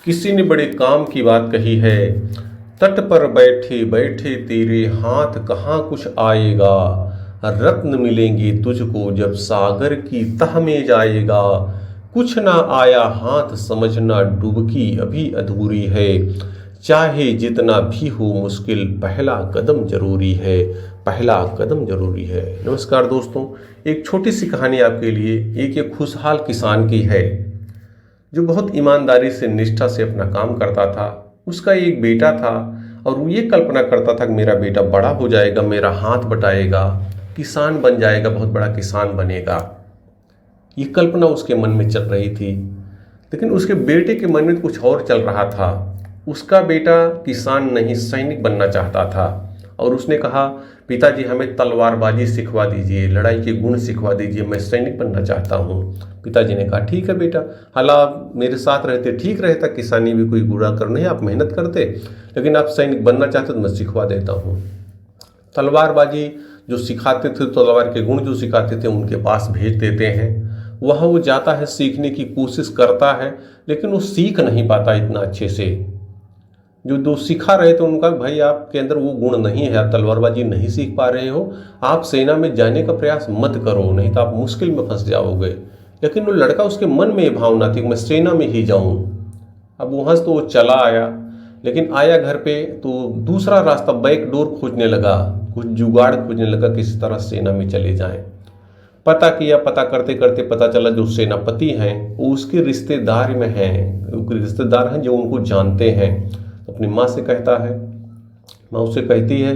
किसी ने बड़े काम की बात कही है। तट पर बैठे बैठे तेरे हाथ कहाँ कुछ आएगा। रत्न मिलेंगे तुझको जब सागर की तह में जाएगा। कुछ ना आया हाथ समझना डुबकी अभी अधूरी है। चाहे जितना भी हो मुश्किल पहला कदम जरूरी है। पहला कदम जरूरी है। नमस्कार दोस्तों, एक छोटी सी कहानी आपके लिए। एक खुशहाल किसान की है जो बहुत ईमानदारी से निष्ठा से अपना काम करता था। उसका एक बेटा था और वो ये कल्पना करता था कि मेरा बेटा बड़ा हो जाएगा, मेरा हाथ बटाएगा, किसान बन जाएगा, बहुत बड़ा किसान बनेगा। ये कल्पना उसके मन में चल रही थी। लेकिन उसके बेटे के मन में कुछ और चल रहा था। उसका बेटा किसान नहीं, सैनिक बनना चाहता था। और उसने कहा, पिताजी हमें तलवारबाजी सिखवा दीजिए, लड़ाई के गुण सिखवा दीजिए, मैं सैनिक बनना चाहता हूँ। पिताजी ने कहा, ठीक है बेटा, हालांकि आप मेरे साथ रहते ठीक रहता, किसानी भी कोई बुरा कर नहीं, आप मेहनत करते, लेकिन आप सैनिक बनना चाहते तो मैं सिखवा देता हूँ। तलवारबाजी जो सिखाते थे, तलवार के गुण जो सिखाते थे, उनके पास भेज देते हैं। वहाँ वो जाता है, सीखने की कोशिश करता है, लेकिन वो सीख नहीं पाता इतना अच्छे से। जो दो सिखा रहे थे उनका, भाई आपके अंदर वो गुण नहीं है, आप तलवारबाजी नहीं सीख पा रहे हो, आप सेना में जाने का प्रयास मत करो, नहीं तो आप मुश्किल में फंस जाओगे। लेकिन वो लड़का, उसके मन में ये भावना थी कि मैं सेना में ही जाऊं। अब वहाँ से तो वो चला आया, लेकिन आया घर पे तो दूसरा रास्ता, बैक डोर खोजने लगा, कुछ जुगाड़ खोजने लगा, किसी तरह सेना में चले जाएं। पता किया, पता करते करते पता चला जो सेनापति हैं वो उसके रिश्तेदार में हैं, रिश्तेदार हैं जो उनको जानते हैं। अपनी माँ से कहता है, माँ उससे कहती है,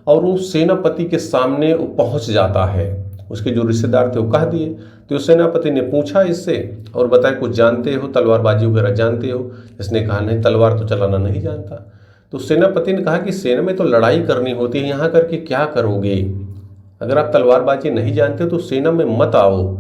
और वो सेनापति के सामने वो पहुंच जाता है। उसके जो रिश्तेदार थे वो कह दिए। तो सेनापति ने पूछा इससे और बताया, कुछ जानते हो, तलवारबाजी वगैरह जानते हो? इसने कहा, नहीं, तलवार तो चलाना नहीं जानता। तो सेनापति ने कहा कि सेना में तो लड़ाई करनी होती है, यहाँ करके क्या करोगे? अगर आप तलवारबाजी नहीं जानते तो सेना में मत आओ।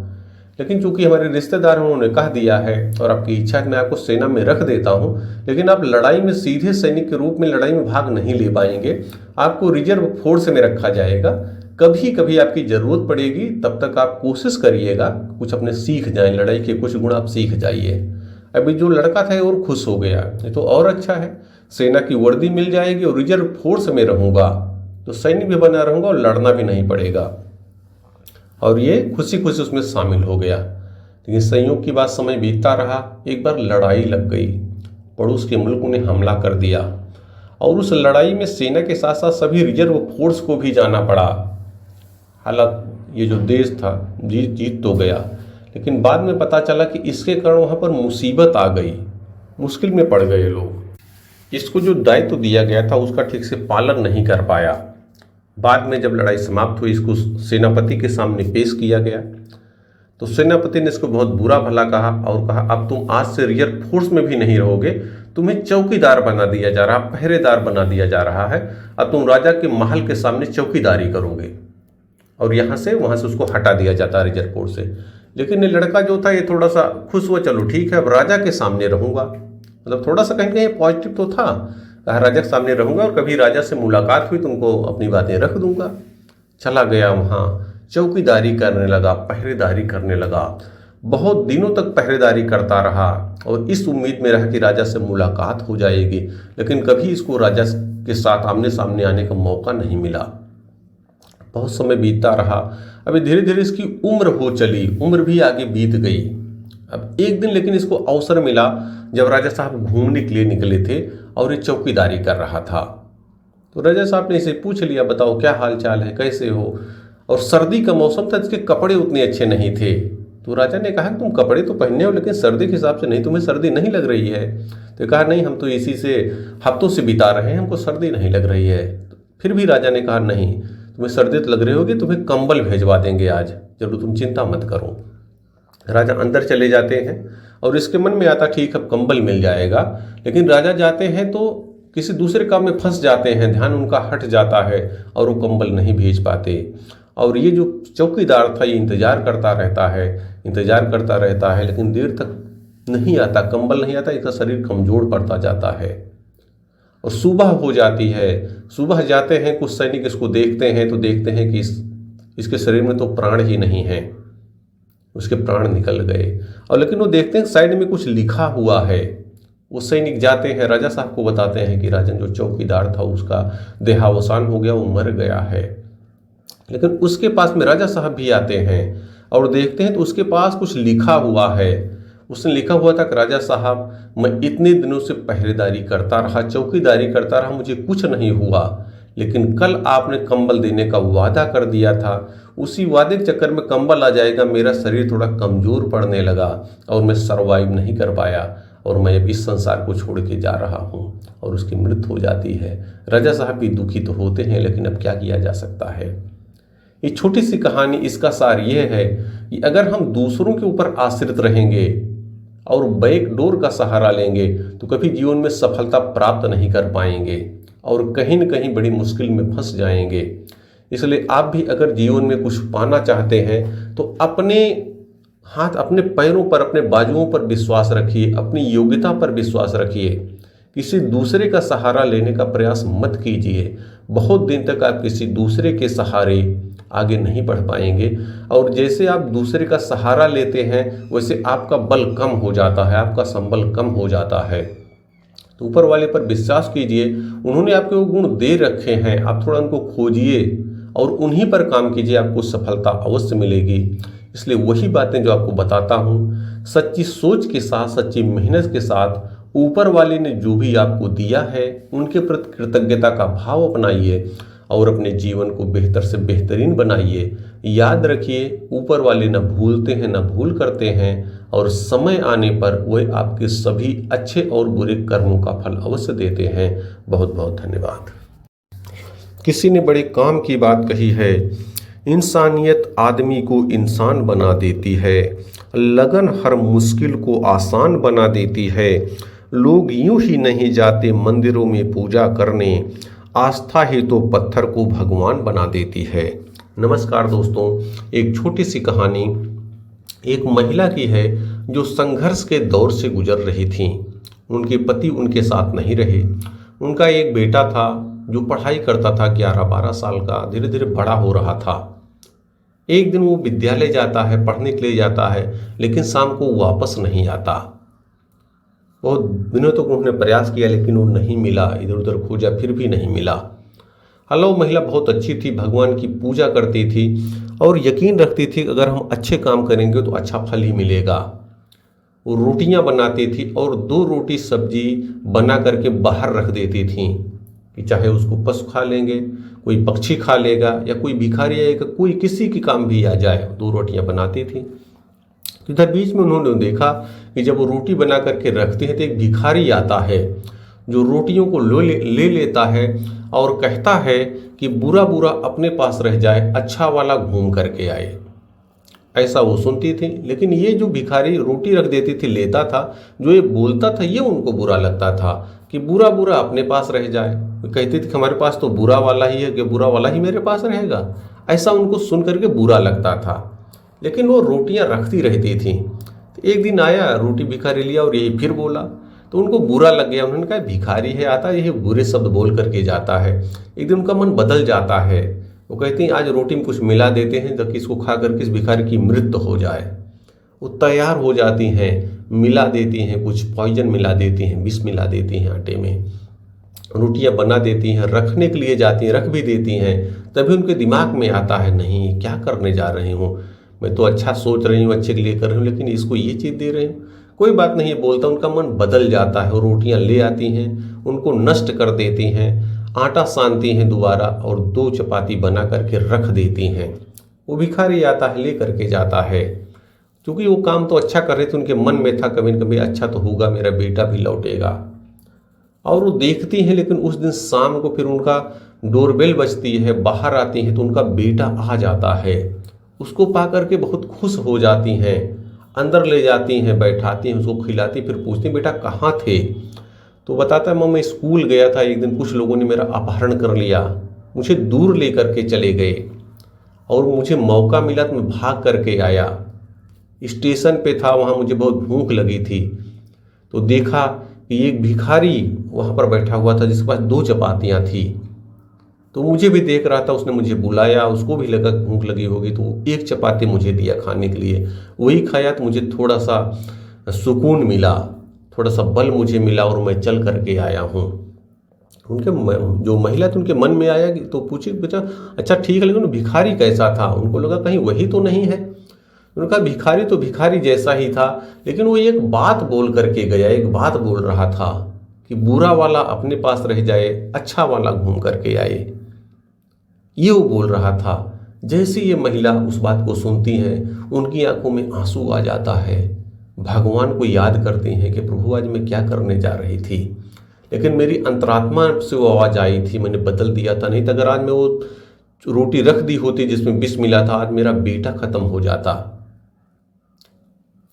लेकिन चूंकि हमारे रिश्तेदार हैं, उन्होंने कह दिया है और आपकी इच्छा है, मैं आपको सेना में रख देता हूं, लेकिन आप लड़ाई में सीधे सैनिक के रूप में लड़ाई में भाग नहीं ले पाएंगे, आपको रिजर्व फोर्स में रखा जाएगा। कभी कभी आपकी जरूरत पड़ेगी, तब तक आप कोशिश करिएगा, कुछ अपने सीख जाएं, लड़ाई के कुछ गुण आप सीख जाइए। अभी जो लड़का था और खुश हो गया, ये तो और अच्छा है, सेना की वर्दी मिल जाएगी और रिजर्व फोर्स में रहूंगा, तो सैनिक भी बना रहूंगा और लड़ना भी नहीं पड़ेगा। और ये खुशी खुशी उसमें शामिल हो गया। लेकिन संयोग की बात, समय बीतता रहा, एक बार लड़ाई लग गई, पड़ोस के मुल्क ने हमला कर दिया और उस लड़ाई में सेना के साथ साथ सभी रिजर्व फोर्स को भी जाना पड़ा। हालांकि ये जो देश था जीत तो गया, लेकिन बाद में पता चला कि इसके कारण वहाँ पर मुसीबत आ गई, मुश्किल में पड़ गए लोग। इसको जो दायित्व दिया गया था उसका ठीक से पालन नहीं कर पाया। बाद में जब लड़ाई समाप्त हुई, इसको सेनापति के सामने पेश किया गया, तो सेनापति ने इसको बहुत बुरा भला कहा और कहा, अब तुम आज से रिजर्व फोर्स में भी नहीं रहोगे, तुम्हें चौकीदार बना दिया जा रहा, पहरेदार बना दिया जा रहा है, अब तुम राजा के महल के सामने चौकीदारी करोगे। और यहाँ से वहाँ से उसको हटा दिया जाता रिजर्व फोर्स से। लेकिन ये लड़का जो था, ये थोड़ा सा खुश हुआ, चलो ठीक है, अब राजा के सामने रहूंगा, मतलब थोड़ा सा कहीं कहीं पॉजिटिव तो था, कहा राजा के सामने रहूंगा और कभी राजा से मुलाकात हुई तो उनको अपनी बातें रख दूंगा। चला गया वहाँ, चौकीदारी करने लगा, पहरेदारी करने लगा, बहुत दिनों तक पहरेदारी करता रहा और इस उम्मीद में रहा कि राजा से मुलाकात हो जाएगी, लेकिन कभी इसको राजा के साथ आमने सामने आने का मौका नहीं मिला। बहुत समय बीतता रहा। अभी धीरे धीरे इसकी उम्र हो चली, उम्र भी आगे बीत गई। अब एक दिन लेकिन इसको अवसर मिला जब राजा साहब घूमने के लिए निकले थे और ये चौकीदारी कर रहा था। तो राजा साहब ने इसे पूछ लिया, बताओ क्या हाल चाल है, कैसे हो? और सर्दी का मौसम था, इसके कपड़े उतने अच्छे नहीं थे। तो राजा ने कहा, तुम कपड़े तो पहने हो लेकिन सर्दी के हिसाब से नहीं, तुम्हें सर्दी नहीं लग रही है? तो कहा, नहीं, हम तो इसी से हफ्तों से बिता रहे हैं, हमको सर्दी नहीं लग रही है। फिर भी राजा ने कहा, नहीं, तुम्हें सर्दी तो लग रही होगी, तुम्हें कंबल भेजवा देंगे आज, चलो तुम चिंता मत करो। राजा अंदर चले जाते हैं और इसके मन में आता, ठीक अब कंबल मिल जाएगा, लेकिन राजा जाते हैं तो किसी दूसरे काम में फंस जाते हैं, ध्यान उनका हट जाता है और वो कंबल नहीं भेज पाते। और ये जो चौकीदार था, ये इंतजार करता रहता है, इंतजार करता रहता है, लेकिन देर तक नहीं आता, कंबल नहीं आता, इसका शरीर कमजोर पड़ता जाता है। और सुबह हो जाती है, सुबह जाते हैं कुछ सैनिक, इसको देखते हैं तो देखते हैं कि इसके शरीर में तो प्राण ही नहीं है, उसके प्राण निकल गए। और लेकिन वो देखते हैं साइड में कुछ लिखा हुआ है, वो सैनिक जाते हैं, राजा साहब को बताते हैं कि राजन जो चौकीदार था उसका देहावसान हो गया, वो मर गया है। लेकिन उसके पास में राजा साहब भी आते हैं और देखते हैं तो उसके पास कुछ लिखा हुआ है। उसने लिखा हुआ था कि राजा साहब, मैं इतने दिनों से पहरेदारी करता रहा, चौकीदारी करता रहा, मुझे कुछ नहीं हुआ, लेकिन कल आपने कंबल देने का वादा कर दिया था, उसी वादे के चक्कर में कंबल आ जाएगा, मेरा शरीर थोड़ा कमज़ोर पड़ने लगा और मैं सर्वाइव नहीं कर पाया और मैं अब इस संसार को छोड़ के जा रहा हूँ और उसकी मृत्यु हो जाती है। राजा साहब भी दुखी तो होते हैं, लेकिन अब क्या किया जा सकता है। ये छोटी सी कहानी, इसका सार यह है कि अगर हम दूसरों के ऊपर आश्रित रहेंगे और बैकडोर का सहारा लेंगे तो कभी जीवन में सफलता प्राप्त नहीं कर पाएंगे और कहीं न कहीं बड़ी मुश्किल में फंस जाएंगे। इसलिए आप भी अगर जीवन में कुछ पाना चाहते हैं तो अपने हाथ, अपने पैरों पर, अपने बाजुओं पर विश्वास रखिए, अपनी योग्यता पर विश्वास रखिए। किसी दूसरे का सहारा लेने का प्रयास मत कीजिए। बहुत दिन तक आप किसी दूसरे के सहारे आगे नहीं बढ़ पाएंगे और जैसे आप दूसरे का सहारा लेते हैं वैसे आपका बल कम हो जाता है, आपका संबल कम हो जाता है। तो ऊपर वाले पर विश्वास कीजिए, उन्होंने आपके वो गुण दे रखे हैं, आप थोड़ा उनको खोजिए और उन्हीं पर काम कीजिए, आपको सफलता अवश्य मिलेगी। इसलिए वही बातें जो आपको बताता हूँ, सच्ची सोच के साथ, सच्ची मेहनत के साथ ऊपर वाले ने जो भी आपको दिया है उनके प्रति कृतज्ञता का भाव अपनाइए और अपने जीवन को बेहतर से बेहतरीन बनाइए। याद रखिए, ऊपर वाले न भूलते हैं, न भूल करते हैं और समय आने पर वह आपके सभी अच्छे और बुरे कर्मों का फल अवश्य देते हैं। बहुत बहुत धन्यवाद। किसी ने बड़े काम की बात कही है, इंसानियत आदमी को इंसान बना देती है, लगन हर मुश्किल को आसान बना देती है, लोग यूं ही नहीं जाते मंदिरों में पूजा करने, आस्था ही तो पत्थर को भगवान बना देती है। नमस्कार दोस्तों, एक छोटी सी कहानी एक महिला की है जो संघर्ष के दौर से गुजर रही थी। उनके पति उनके साथ नहीं रहे। उनका एक बेटा था जो पढ़ाई करता था, 11-12 साल का, धीरे धीरे बड़ा हो रहा था। एक दिन वो विद्यालय जाता है, पढ़ने के लिए जाता है, लेकिन शाम को वापस नहीं आता। बहुत दिनों तक उन्होंने प्रयास किया लेकिन वो नहीं मिला, इधर उधर खोजा फिर भी नहीं मिला। हालांकि महिला बहुत अच्छी थी, भगवान की पूजा करती थी और यकीन रखती थी अगर हम अच्छे काम करेंगे तो अच्छा फल ही मिलेगा। वो रोटियां बनाती थी और 2 रोटी सब्जी बना करके बाहर रख देती थी कि चाहे उसको पशु खा लेंगे, कोई पक्षी खा लेगा या कोई भिखारी आएगा, कोई किसी की काम भी आ जाए। 2 रोटियां बनाती थी। इधर बीच में उन्होंने देखा कि जब वो रोटी बना करके रखते हैं तो एक भिखारी आता है जो रोटियों को ले लेता है और कहता है कि बुरा बुरा अपने पास रह जाए, अच्छा वाला घूम करके आए। ऐसा वो सुनती थी, लेकिन ये जो भिखारी रोटी रख देती थी, लेता था, जो ये बोलता था ये उनको बुरा लगता था कि बुरा बुरा अपने पास रह जाए। कहती थी हमारे पास तो बुरा वाला ही है कि बुरा वाला ही मेरे पास रहेगा। ऐसा उनको सुन करके बुरा लगता था, लेकिन वो रोटियां रखती रहती थी। तो एक दिन आया, रोटी भिखारी लिया और यही फिर बोला, तो उनको बुरा लग गया। उन्होंने कहा भिखारी है, आता यही बुरे शब्द बोल करके जाता है। एक दिन उनका मन बदल जाता है। वो कहते हैं आज रोटी में कुछ मिला देते हैं ताकि इसको खा करके इस भिखारी की मृत्यु हो जाए। वो तैयार हो जाती हैं, मिला देती हैं, कुछ पॉइजन मिला देती हैं, विष मिला देती हैं आटे में, रोटियां बना देती हैं, रखने के लिए जाती हैं, रख भी देती हैं। तभी उनके दिमाग में आता है नहीं क्या करने जा रही हूँ, मैं तो अच्छा सोच रही हूँ, अच्छे के लिए कर रही हूँ, लेकिन इसको ये चीज़ दे रही हूँ। कोई बात नहीं बोलता, उनका मन बदल जाता है। वो रोटियां ले आती हैं, उनको नष्ट कर देती हैं, आटा सानती हैं दोबारा और 2 चपाती बना करके रख देती हैं। वो भिखारी आता है, ले करके जाता है। क्योंकि वो काम तो अच्छा कर रहे थे, उनके मन में था कभी न कभी अच्छा तो होगा, मेरा बेटा भी लौटेगा। और वो देखती हैं, लेकिन उस दिन शाम को फिर उनका डोरबेल बजती है, बाहर आती हैं तो उनका बेटा आ जाता है। उसको पा करके बहुत खुश हो जाती हैं, अंदर ले जाती हैं, बैठाती हैं, उसको खिलाती, फिर पूछती बेटा कहाँ थे। तो बताता है मम्मी मैं स्कूल गया था, एक दिन कुछ लोगों ने मेरा अपहरण कर लिया, मुझे दूर ले करके चले गए और मुझे मौका मिला तो मैं भाग करके आया। स्टेशन पे था, वहाँ मुझे बहुत भूख लगी थी, तो देखा कि एक भिखारी वहाँ पर बैठा हुआ था जिसके पास 2 चपातियाँ थी। तो मुझे भी देख रहा था, उसने मुझे बुलाया, उसको भी लगा भूख लगी होगी, तो 1 चपाती मुझे दिया खाने के लिए। वही खाया तो मुझे थोड़ा सा सुकून मिला। थोड़ा सा बल मुझे मिला और मैं चल करके आया हूँ। उनके जो महिला थी उनके मन में आया कि तो पूछी बेटा अच्छा ठीक है, लेकिन भिखारी कैसा था? उनको लगा कहीं वही तो नहीं है। उन्होंने कहा भिखारी तो भिखारी जैसा ही था, लेकिन वो एक बात बोल करके गया, एक बात बोल रहा था कि बुरा वाला अपने पास रह जाए, अच्छा वाला घूम करके आए। ये वो बोल रहा था। जैसे ये महिला उस बात को सुनती हैं, उनकी आंखों में आंसू आ जाता है, भगवान को याद करती हैं कि प्रभु आज मैं क्या करने जा रही थी, लेकिन मेरी अंतरात्मा से वो आवाज़ आई थी, मैंने बदल दिया था। नहीं तो अगर आज मैं वो रोटी रख दी होती जिसमें विष मिला था, आज मेरा बेटा खत्म हो जाता।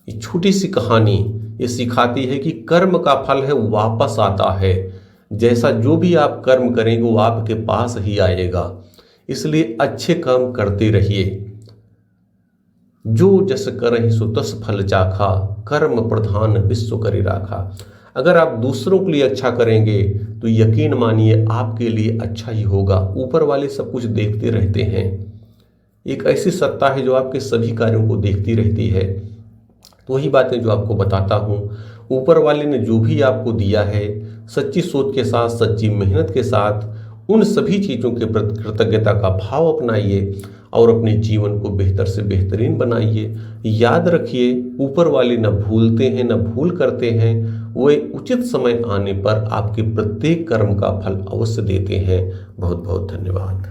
ये छोटी सी कहानी ये सिखाती है कि कर्म का फल है वापस आता है। जैसा जो भी आप कर्म करेंगे वो आपके पास ही आएगा। इसलिए अच्छे काम करते रहिए। जो जस करहि सो तस फल चाखा, कर्म प्रधान विश्व करि राखा। अगर आप दूसरों के लिए अच्छा करेंगे तो यकीन मानिए आपके लिए अच्छा ही होगा। ऊपर वाले सब कुछ देखते रहते हैं। एक ऐसी सत्ता है जो आपके सभी कार्यों को देखती रहती है। तो वही बातें जो आपको बताता हूँ, ऊपर वाले ने जो भी आपको दिया है, सच्ची सोच के साथ, सच्ची मेहनत के साथ उन सभी चीज़ों के प्रति कृतज्ञता का भाव अपनाइए और अपने जीवन को बेहतर से बेहतरीन बनाइए। याद रखिए, ऊपर वाले न भूलते हैं न भूल करते हैं। वे उचित समय आने पर आपके प्रत्येक कर्म का फल अवश्य देते हैं। बहुत बहुत धन्यवाद।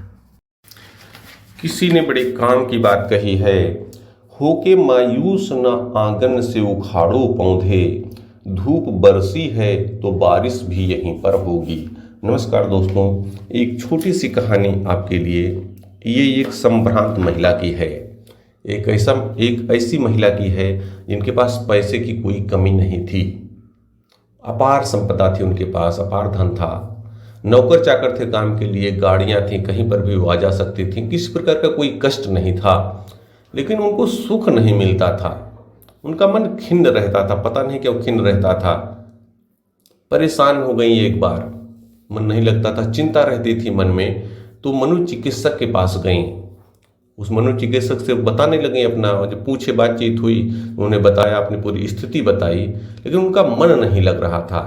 किसी ने बड़े काम की बात कही है, होके मायूस न आंगन से उखाड़ो पौधे, धूप बरसी है तो बारिश भी यहीं पर होगी। नमस्कार दोस्तों, एक छोटी सी कहानी आपके लिए। ये एक संभ्रांत महिला की है। एक ऐसी महिला की है जिनके पास पैसे की कोई कमी नहीं थी। अपार संपदा थी उनके पास, अपार धन था। नौकर चाकर थे काम के लिए, गाड़ियां थीं, कहीं पर भी वो आ जा सकती थी, किसी प्रकार का कोई कष्ट नहीं था। लेकिन उनको सुख नहीं मिलता था। उनका मन खिन्न रहता था, पता नहीं क्यों खिन्न रहता था। परेशान हो गई एक बार, मन नहीं लगता था, चिंता रहती थी मन में। तो मनोचिकित्सक के पास गई। उस मनोचिकित्सक से बताने लगी अपना, जब पूछे बातचीत हुई, उन्होंने बताया, अपनी पूरी स्थिति बताई, लेकिन उनका मन नहीं लग रहा था।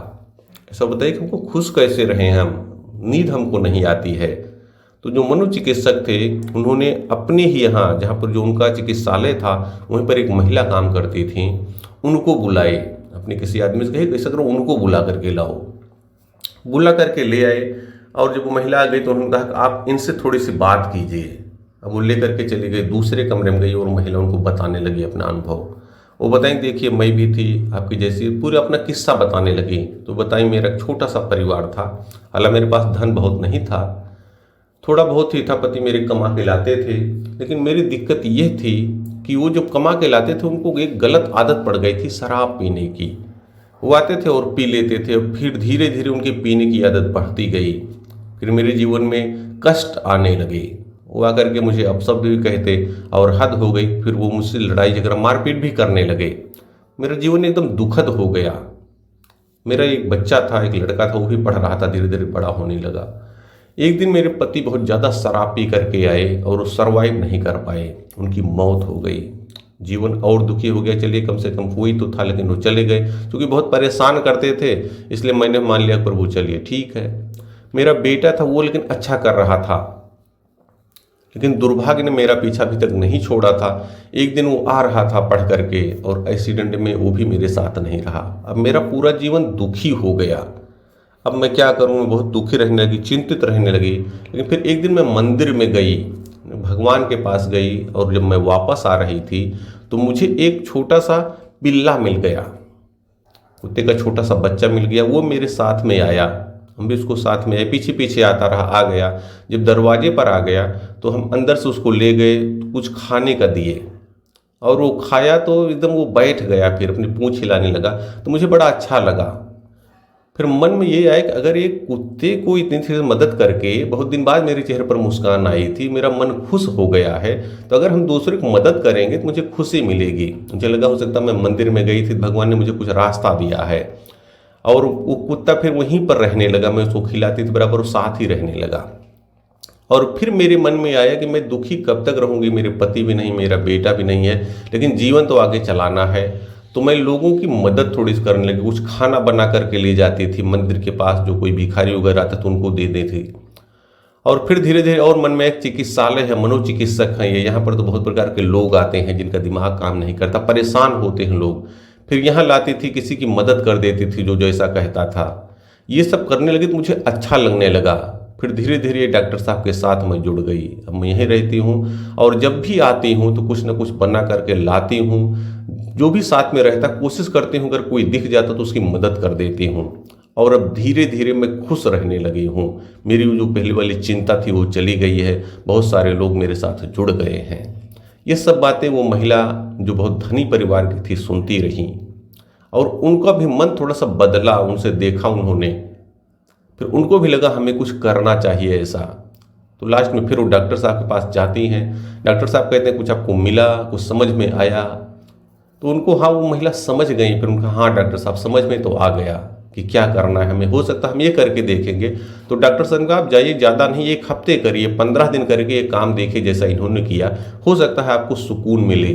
ऐसा बताइए कि हमको खुश कैसे रहें, हम नींद हमको नहीं आती है। तो जो मनोचिकित्सक थे उन्होंने अपने ही यहाँ, जहाँ पर जो उनका चिकित्सालय था, वहीं पर एक महिला काम करती थी, उनको बुलाए। अपने किसी आदमी से कहे कैसा करो, उनको बुला करके लाओ। बुला करके ले आए और जब वो महिला आ गई तो उन्होंने कहा कि आप इनसे थोड़ी सी बात कीजिए। अब वो ले करके चली गई, दूसरे कमरे में गई और महिला उनको बताने लगी अपना अनुभव। वो बताएं देखिए मैं भी थी आपकी जैसी, पूरा अपना किस्सा बताने लगी। तो बताई मेरा छोटा सा परिवार था, हालांकि मेरे पास धन बहुत नहीं था, थोड़ा बहुत ही था, पति मेरे कमा के लाते थे। लेकिन मेरी दिक्कत ये थी कि वो जो कमा के लाते थे उनको एक गलत आदत पड़ गई थी शराब पीने की। वो आते थे और पी लेते थे, और फिर धीरे धीरे उनकी पीने की आदत बढ़ती गई। फिर मेरे जीवन में कष्ट आने लगे। वो आकर के मुझे अपशब्द भी कहते और हद हो गई। फिर वो मुझसे लड़ाई झगड़ा मारपीट भी करने लगे। मेरा जीवन एकदम दुखद हो गया। मेरा एक बच्चा था, एक लड़का था, वो भी पढ़ रहा था, धीरे धीरे बड़ा होने लगा। एक दिन मेरे पति बहुत ज़्यादा शराब पी करके आए और वो सर्वाइव नहीं कर पाए, उनकी मौत हो गई। जीवन और दुखी हो गया। चलिए कम से कम कोई तो था, लेकिन वो चले गए। क्योंकि बहुत परेशान करते थे, इसलिए मैंने मान लिया प्रभु चलिए ठीक है। मेरा बेटा था वो, लेकिन अच्छा कर रहा था, लेकिन दुर्भाग्य ने मेरा पीछा अभी तक नहीं छोड़ा था। एक दिन वो आ रहा था पढ़ करके और एक्सीडेंट में वो भी मेरे साथ नहीं रहा। अब मेरा पूरा जीवन दुखी हो गया। अब मैं क्या करूं, मैं बहुत दुखी रहने लगी, चिंतित रहने लगी। लेकिन फिर एक दिन मैं मंदिर में गई, भगवान के पास गई, और जब मैं वापस आ रही थी तो मुझे एक छोटा सा बिल्ला मिल गया, कुत्ते का छोटा सा बच्चा मिल गया। वो मेरे साथ में आया, हम भी उसको साथ में आए, पीछे पीछे आता रहा, आ गया। जब दरवाजे पर आ गया तो हम अंदर से उसको ले गए, कुछ खाने का दिए, और वो खाया तो एकदम वो बैठ गया, फिर अपनी पूंछ हिलाने लगा। तो मुझे बड़ा अच्छा लगा। फिर मन में ये आया कि अगर एक कुत्ते को इतनी से मदद करके, बहुत दिन बाद मेरे चेहरे पर मुस्कान आई थी, मेरा मन खुश हो गया है, तो अगर हम दूसरे को मदद करेंगे तो मुझे खुशी मिलेगी। मुझे लगा हो सकता मैं मंदिर में गई थी, भगवान ने मुझे कुछ रास्ता दिया है। और वो कुत्ता फिर वहीं पर रहने लगा, मैं उसको खिलाती थी बराबर, वो साथ ही रहने लगा। और फिर मेरे मन में आया कि मैं दुखी कब तक रहूँगी, मेरे पति भी नहीं, मेरा बेटा भी नहीं है, लेकिन जीवन तो आगे चलाना है। तो मैं लोगों की मदद थोड़ी सी करने लगी। कुछ खाना बना करके ले जाती थी मंदिर के पास, जो कोई भिखारी वगैरह आता तो उनको दे देती थी। और फिर धीरे धीरे, और मन में एक चिकित्सालय है, मनोचिकित्सक हैं ये, यहाँ पर तो बहुत प्रकार के लोग आते हैं जिनका दिमाग काम नहीं करता, परेशान होते हैं लोग। फिर यहाँ लाती थी, किसी की मदद कर देती थी जो जैसा कहता था। ये सब करने लगी तो मुझे अच्छा लगने लगा। फिर धीरे धीरे डॉक्टर साहब के साथ मैं जुड़ गई। अब मैं यहीं रहती हूँ और जब भी आती हूँ तो कुछ ना कुछ बना करके लाती हूँ। जो भी साथ में रहता कोशिश करती हूँ अगर कोई दिख जाता तो उसकी मदद कर देती हूँ। और अब धीरे धीरे मैं खुश रहने लगी हूँ। मेरी जो पहले वाली चिंता थी वो चली गई है। बहुत सारे लोग मेरे साथ जुड़ गए हैं। ये सब बातें वो महिला जो बहुत धनी परिवार की थी सुनती रही और उनका भी मन थोड़ा सा बदला। उनसे देखा उन्होंने, फिर उनको भी लगा हमें कुछ करना चाहिए ऐसा। तो लास्ट में फिर वो डॉक्टर साहब के पास जाती हैं। डॉक्टर साहब कहते हैं कुछ आपको मिला, कुछ समझ में आया? तो उनको, हाँ, वो महिला समझ गई। फिर उनका, हाँ डॉक्टर साहब समझ में तो आ गया कि क्या करना है हमें, हो सकता है हम ये करके देखेंगे। तो डॉक्टर साहब का, आप जाइए, ज़्यादा नहीं, 1 हफ्ते करिए, 15 दिन करके ये काम देखिए जैसा इन्होंने किया, हो सकता है आपको सुकून मिले,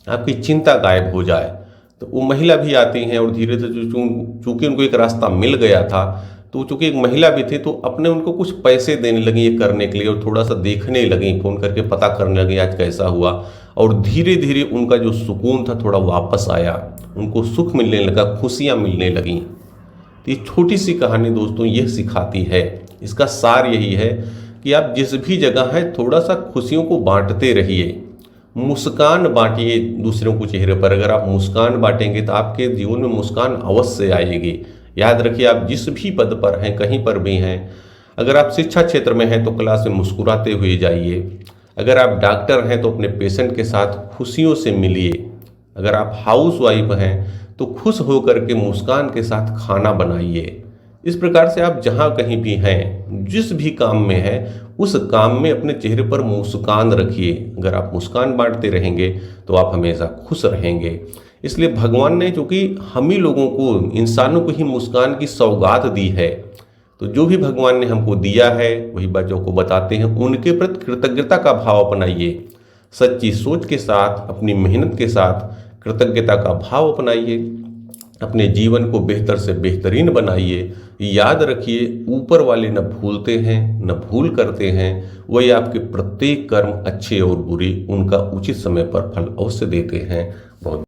आपकी चिंता गायब हो जाए। तो वो महिला भी आती हैं और धीरे धीरे चूँकि उनको एक रास्ता मिल गया था, तो चूँकि एक महिला भी थी तो अपने उनको कुछ पैसे देने लगी ये करने के लिए, और थोड़ा सा देखने लगी, फ़ोन करके पता करने लगी आज कैसा हुआ। और धीरे धीरे उनका जो सुकून था थोड़ा वापस आया, उनको सुख मिलने लगा, खुशियाँ मिलने लगीं। तो ये छोटी सी कहानी दोस्तों ये सिखाती है, इसका सार यही है कि आप जिस भी जगह हैं थोड़ा सा खुशियों को बांटते रहिए, मुस्कान बांटिए दूसरों को चेहरे पर। अगर आप मुस्कान बांटेंगे तो आपके जीवन में मुस्कान अवश्य आएगी। याद रखिए, आप जिस भी पद पर हैं, कहीं पर भी हैं, अगर आप शिक्षा क्षेत्र में हैं तो क्लास में मुस्कुराते हुए जाइए। अगर आप डॉक्टर हैं तो अपने पेशेंट के साथ खुशियों से मिलिए। अगर आप हाउस वाइफ हैं तो खुश होकर के मुस्कान के साथ खाना बनाइए। इस प्रकार से आप जहाँ कहीं भी हैं, जिस भी काम में हैं, उस काम में अपने चेहरे पर मुस्कान रखिए। अगर आप मुस्कान बांटते रहेंगे तो आप हमेशा खुश रहेंगे। इसलिए भगवान ने, चूँकि हम ही लोगों को, इंसानों को ही मुस्कान की सौगात दी है, तो जो भी भगवान ने हमको दिया है वही बच्चों को बताते हैं, उनके प्रति कृतज्ञता का भाव अपनाइए। सच्ची सोच के साथ, अपनी मेहनत के साथ कृतज्ञता का भाव अपनाइए। अपने जीवन को बेहतर से बेहतरीन बनाइए। याद रखिए, ऊपर वाले न भूलते हैं न भूल करते हैं, वही आपके प्रत्येक कर्म अच्छे और बुरे उनका उचित समय पर फल अवश्य देते हैं। बहुत